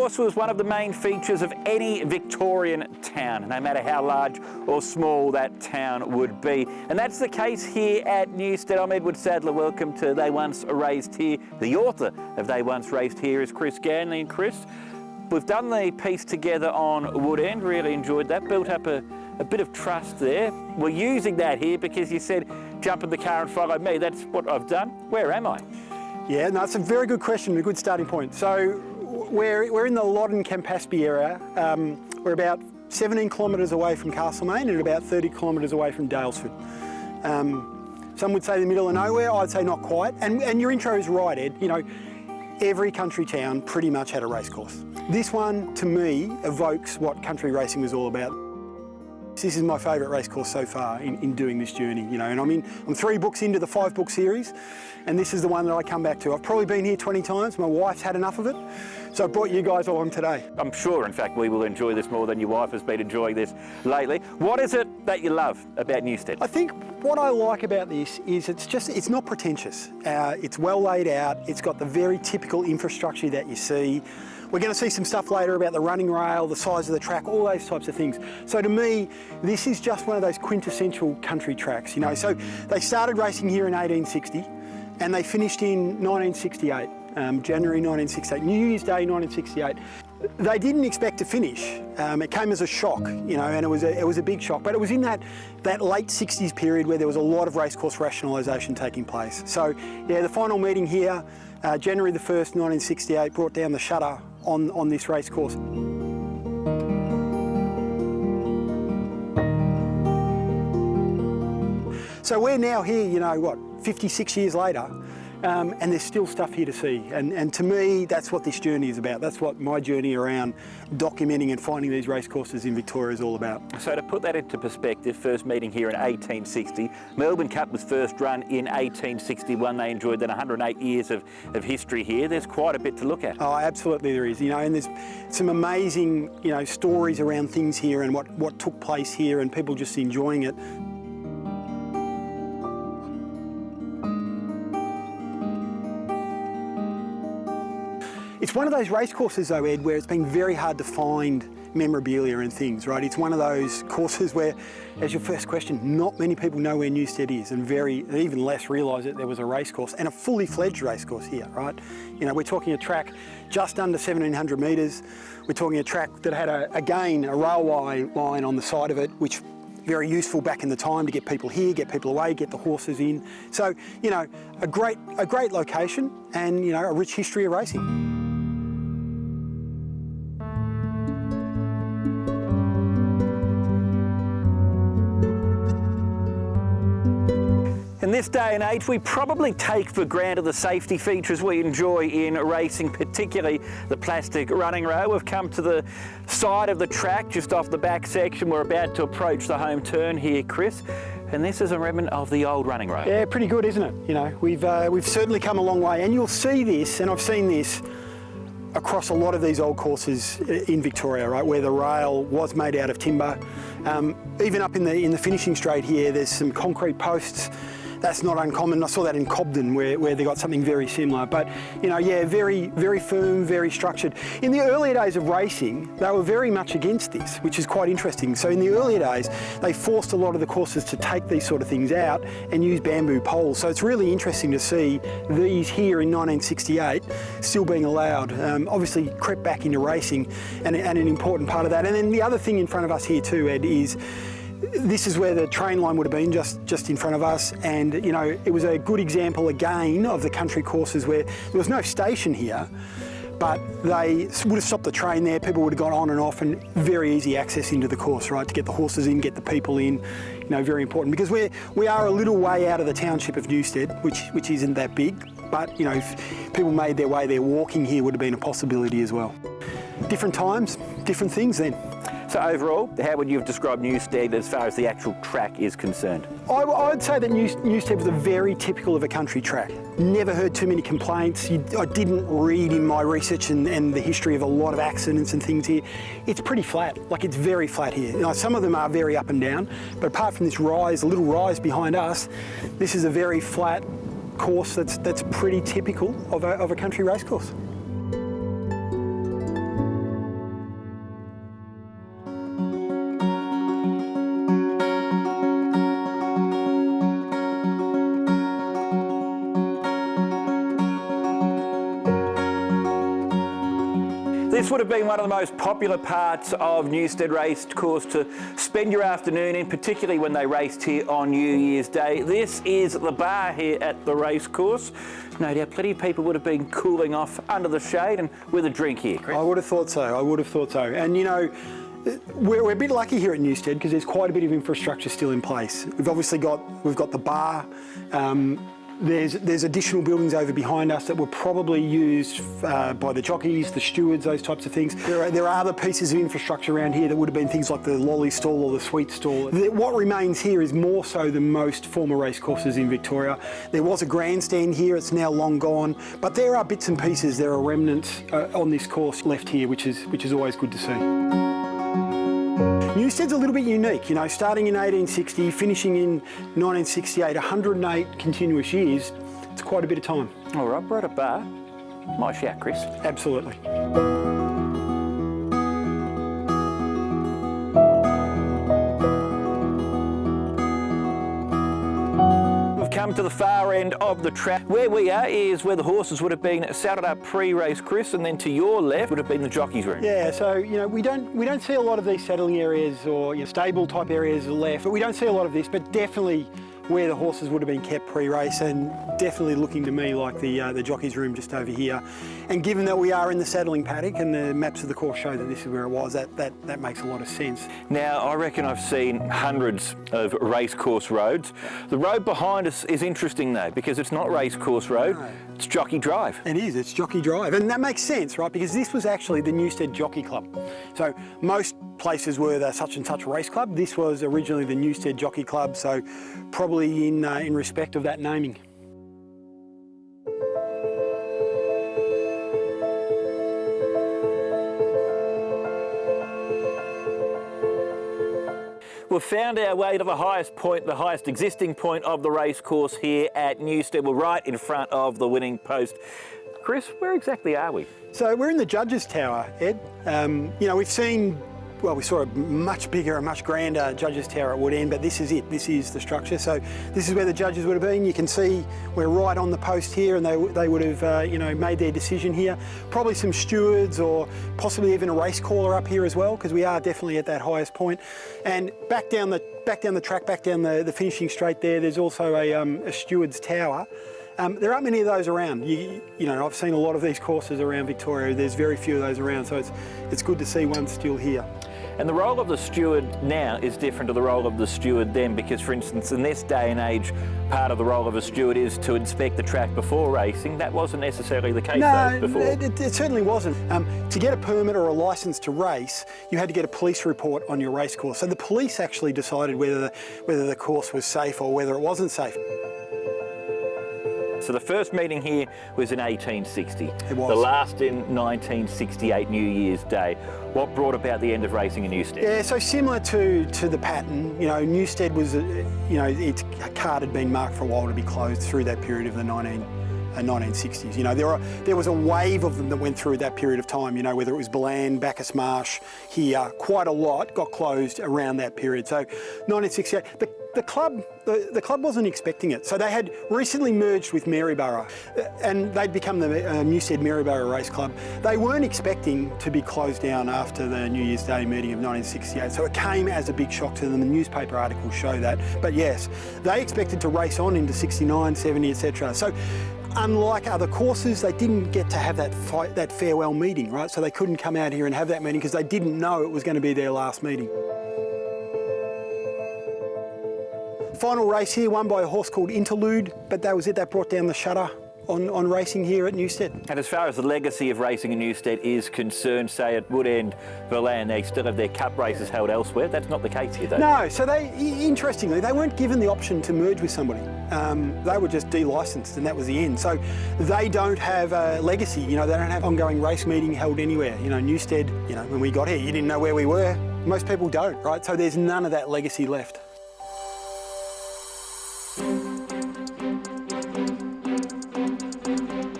course was one of the main features of any Victorian town, no matter how large or small that town would be. And that's the case here at Newstead. I'm Ed Sadler. Welcome to They Once Raced Here. The author of They Once Raced Here is Chris Ganly. And Chris, we've done the piece together on Wood End, really enjoyed that, built up a bit of trust there. We're using that here because you said, jump in the car and follow me. That's what I've done. Where am I? Yeah, no, it's a very good question, a good starting point. So we're in the Loddon-Campaspe area. We're about 17 kilometres away from Castlemaine and about 30 kilometres away from Daylesford. Some would say the middle of nowhere, I'd say not quite. And your intro is right, Ed. You know, every country town pretty much had a racecourse. This one, to me, evokes what country racing was all about. This is my favourite racecourse so far in doing this journey, you know, and I'm 3 books into the 5-book series, and this is the one that I come back to. I've probably been here 20 times, my wife's had enough of it, so I brought you guys along today. I'm sure, in fact, we will enjoy this more than your wife has been enjoying this lately. What is it that you love about Newstead? I think what I like about this is it's not pretentious. It's well laid out, it's got the very typical infrastructure that you see. We're going to see some stuff later about the running rail, the size of the track, all those types of things. So to me, this is just one of those quintessential country tracks, you know. So they started racing here in 1860 and they finished in 1968, January 1968, New Year's Day 1968. They didn't expect to finish. It came as a shock, you know, and it was a big shock. But it was in that late 60s period where there was a lot of racecourse rationalisation taking place. So yeah, the final meeting here, January the 1st, 1968, brought down the shutter on this racecourse. So we're now here, you know, what, 56 years later, and there's still stuff here to see. And to me, that's what this journey is about. That's what my journey around documenting and finding these racecourses in Victoria is all about. So to put that into perspective, first meeting here in 1860, Melbourne Cup was first run in 1861. They enjoyed then 108 years of history here. There's quite a bit to look at. Oh, absolutely there is, you know, and there's some amazing, you know, stories around things here and what took place here and people just enjoying it. It's one of those racecourses though, Ed, where it's been very hard to find memorabilia and things, right? It's one of those courses where, as your first question, not many people know where Newstead is and even less realise that there was a racecourse and a fully fledged racecourse here, right? You know, we're talking a track just under 1,700 metres. We're talking a track that had again, a railway line on the side of it, which very useful back in the time to get people here, get people away, get the horses in. So, you know, a great location and, you know, a rich history of racing. In this day and age, we probably take for granted the safety features we enjoy in racing, particularly the plastic running rail. We've come to the side of the track, just off the back section. We're about to approach the home turn here, Chris. And this is a remnant of the old running rail. Yeah, pretty good, isn't it? You know, we've certainly come a long way, and you'll see this, and I've seen this across a lot of these old courses in Victoria, right, where the rail was made out of timber. Even up in the finishing straight here, there's some concrete posts. That's not uncommon. I saw that in Cobden where they got something very similar. But, you know, yeah, very, very firm, very structured. In the earlier days of racing, they were very much against this, which is quite interesting. So in the earlier days, they forced a lot of the courses to take these sort of things out and use bamboo poles. So it's really interesting to see these here in 1968 still being allowed. Obviously crept back into racing and an important part of that. And then the other thing in front of us here too, Ed, is this is where the train line would have been, just in front of us, and you know, it was a good example again of the country courses where there was no station here, but they would have stopped the train there, people would have gone on and off, and very easy access into the course, right, to get the horses in, get the people in, you know, very important, because we are a little way out of the township of Newstead, which isn't that big, but you know, if people made their way there, walking here would have been a possibility as well. Different times, different things then. So overall, how would you have described Newstead as far as the actual track is concerned? I would say that Newstead was very typical of a country track. Never heard too many complaints. I didn't read in my research and the history of a lot of accidents and things here. It's pretty flat, like it's very flat here. You know, some of them are very up and down, but apart from this rise, a little rise behind us, this is a very flat course that's pretty typical of a country race course. This would have been one of the most popular parts of Newstead Racecourse to spend your afternoon in, particularly when they raced here on New Year's Day. This is the bar here at the racecourse. No doubt plenty of people would have been cooling off under the shade and with a drink here, Chris. I would have thought so, And you know, we're a bit lucky here at Newstead because there's quite a bit of infrastructure still in place. We've got the bar. There's additional buildings over behind us that were probably used by the jockeys, the stewards, those types of things. There are other pieces of infrastructure around here that would have been things like the lolly stall or the sweet stall. What remains here is more so than most former racecourses in Victoria. There was a grandstand here, it's now long gone, but there are bits and pieces, there are remnants on this course left here, which is always good to see. Newstead's a little bit unique, you know, starting in 1860, finishing in 1968, 108 continuous years. It's quite a bit of time. All right, we're at a bar. My shout, Chris. Absolutely. Come to the far end of the track. Where we are is where the horses would have been saddled up pre-race, Chris, and then to your left would have been the jockey's room. Yeah, so you know we don't see a lot of these saddling areas or stable type areas left, but we don't see a lot of this. But definitely where the horses would have been kept pre-race, and definitely looking to me like the jockey's room just over here. And given that we are in the saddling paddock and the maps of the course show that this is where it was, that makes a lot of sense. Now, I reckon I've seen hundreds of racecourse roads. The road behind us is interesting though, because it's not racecourse road, no. It's Jockey Drive. It is, it's Jockey Drive. And that makes sense, right? Because this was actually the Newstead Jockey Club. So most places were the such and such race club. This was originally the Newstead Jockey Club, so probably in respect of that naming. We've found our way to the highest point, the highest existing point of the racecourse here at Newstead. We're right in front of the winning post. Chris, where exactly are we? So we're in the Judges' Tower, Ed. You know, we saw a much bigger, a much grander Judges' Tower at Wood End, but this is it. This is the structure. So this is where the judges would have been. You can see we're right on the post here, and they would have made their decision here. Probably some stewards or possibly even a race caller up here as well, because we are definitely at that highest point. And back down the track, back down the finishing straight there, there's also a steward's tower. There aren't many of those around. You know, I've seen a lot of these courses around Victoria. There's very few of those around, so it's good to see one still here. And the role of the steward now is different to the role of the steward then, because, for instance, in this day and age, part of the role of a steward is to inspect the track before racing. That wasn't necessarily the case before. No, it certainly wasn't. To get a permit or a licence to race, you had to get a police report on your race course. So the police actually decided whether the course was safe or whether it wasn't safe. So the first meeting here was in 1860. It was. The last in 1968, New Year's Day. What brought about the end of racing in Newstead? Yeah, so similar to the pattern, you know, Newstead was, its card had been marked for a while to be closed through that period of the 1960s. You know, there was a wave of them that went through that period of time, you know, whether it was Bland, Bacchus Marsh, here, quite a lot got closed around that period. So 1968, the club wasn't expecting it. So they had recently merged with Maryborough and they'd become the Newstead Maryborough Race Club. They weren't expecting to be closed down after the New Year's Day meeting of 1968. So it came as a big shock to them. The newspaper articles show that. But yes, they expected to race on into 69, 70, etc. So unlike other courses, they didn't get to have that farewell meeting, right? So they couldn't come out here and have that meeting because they didn't know it was going to be their last meeting. Final race here, won by a horse called Interlude, but that was it. That brought down the shutter on racing here at Newstead. And as far as the legacy of racing in Newstead is concerned, say at Wood End, Verlan, they still have their cup races held elsewhere. That's not the case here, though. No, so interestingly, they weren't given the option to merge with somebody. They were just delicensed, and that was the end. So they don't have a legacy. You know, they don't have ongoing race meeting held anywhere. You know, Newstead, you know, when we got here, you didn't know where we were. Most people don't, right? So there's none of that legacy left.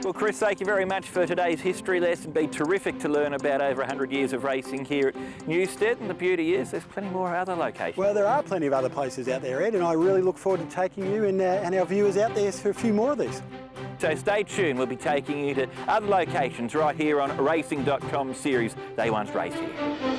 Well, Chris, thank you very much for today's history lesson. It'd be terrific to learn about over 100 years of racing here at Newstead, and the beauty is there's plenty more other locations. Well, there are plenty of other places out there, Ed, and I really look forward to taking you and our viewers out there for a few more of these. So stay tuned, we'll be taking you to other locations right here on Racing.com series They Once Raced Here.